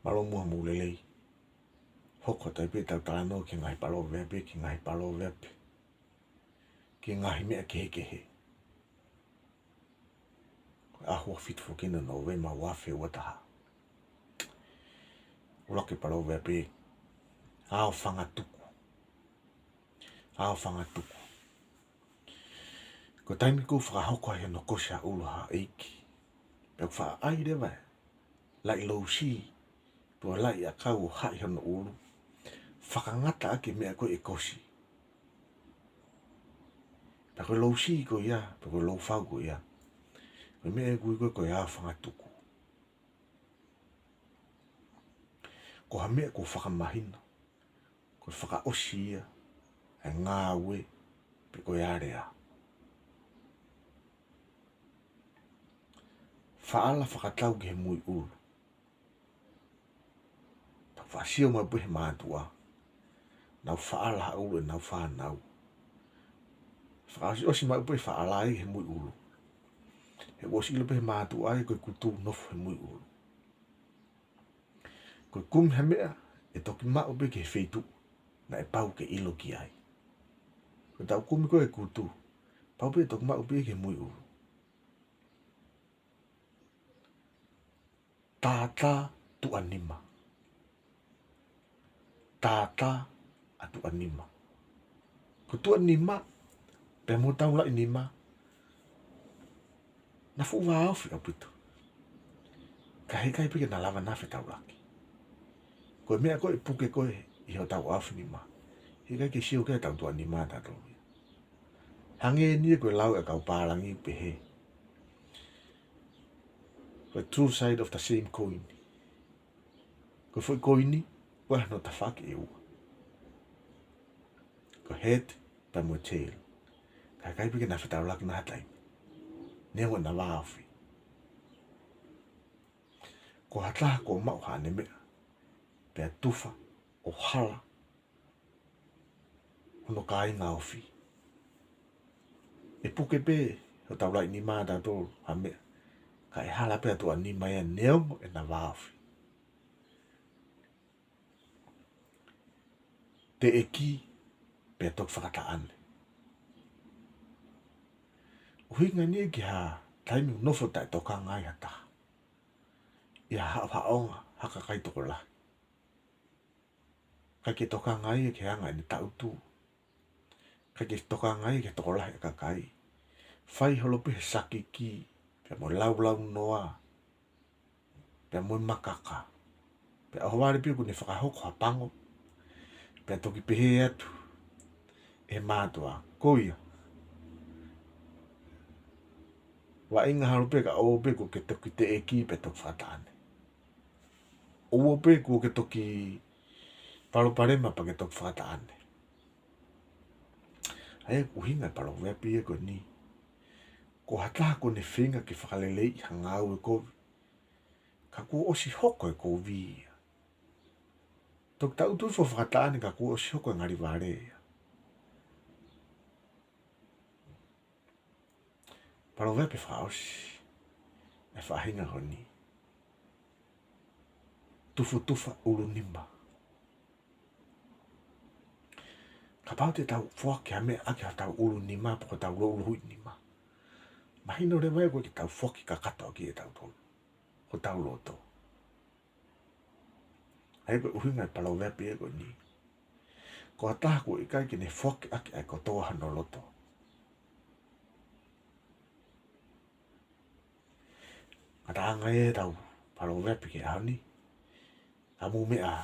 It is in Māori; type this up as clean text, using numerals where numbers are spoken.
palo mua mulelei. Hoko tai pe tau tāno ki ngai palo vepe, ki ngai palo vepe. Ki ngai mea kehe. Ahua fit fukina no we ma wafe wataha. Uloke palo vepe. Ao whanga tuku. Ko taimi ko whakahoko he no kosa uluha eiki. Pek wha ai rewa. Lai lau si. Tua lai a kau hai hono ulu. Whakangata ake mea koe e kosi. Peko lau si ko ia. Peko lau whau ko ia. Koe mea koe koe a whangatuku. Ko ha mea ko whakamahina. Ko whakaosi ia. E ngā ue. Peko e area. Whaala whakatau ki he mui ulu. Tau whaasio mai puhe mātua. Nau whaala ha ulu e nau whanau. Whaasi mai puhe whaala he mui ulu. He wasi ilo puhe mātua e koe kutu nofu he mui ulu. Koe kum he mea e toki mau pe ke he wheitu. Na e pau ke ilo ki ai. Koe tau kumi koe e kutu. Pau pe e toki mau pe ke he mui ulu. Tata tu anima. Tata atu anima. Ko tu anima. Pe mo tau la anima. Na fu wa au fi apito. Kai pike na lava na fe tau laki. Ko mea koe puke koe i ho tau au fi nima. Kai ke siu ke tau tu anima ta to. Hange ni koe lau e kau palangi pe he. The two side of the same coin. Ko foi coini, wah no ta fak e ua. Ko head pa mo tail. Kai pike na whetau lak na hatai. Newa na waawhi. Ko hataha ko mau hane mea. Pea tufa o hala. Hono kai ngā ofi. E puke pe, ho tau lai ni maa tātou ha mea. Ka e hala pea tua ni mai a neongo e na waawhi. Te eki pea tok whakata ane. Uhinga ni ki ha taimi nofo tai toka ngai hata. Ia haonga haka kai toko la. Kai ke toka ngai e ke hanga ni tautu. Kai ke toka ngai ke toko la e kakai. Fai holope he saki ki. Pea mo lau noa. Pea mo makaka. Pea ahoare pia kune whakahoko hapango. Pea toki pehe atu. E mātua. Koia. Wa inga harupe ka ope ko ke toki te eki pe tok whatane. Ope ko ke toki paloparema pa ke tok whatane. Ae uhinga palo wepi e ko ni. Ko hataha ko ne whinga ki whakalelei hangau e kovi. Ka kua osi hoko e kovi. Tok tau tui fo whakataane ka kua osi hoko e ngari wārea. Palo wepe whaosi. E whahinga honi. Tufa ulu nimba. Ka pau te tau whake hame ake ha tau ulu nima poko tau ulu hui nima. Mahino re wai koe ki tau whaki ka kato ki e tau tolu. Ko tau loto. Ai koe uhinga e palo wepe e koe ni. Ko ataha koe i kai ki ne whake ake ai kotoa hano loto. Ka taanga e tau palo wepe ki ahoni. Amu mea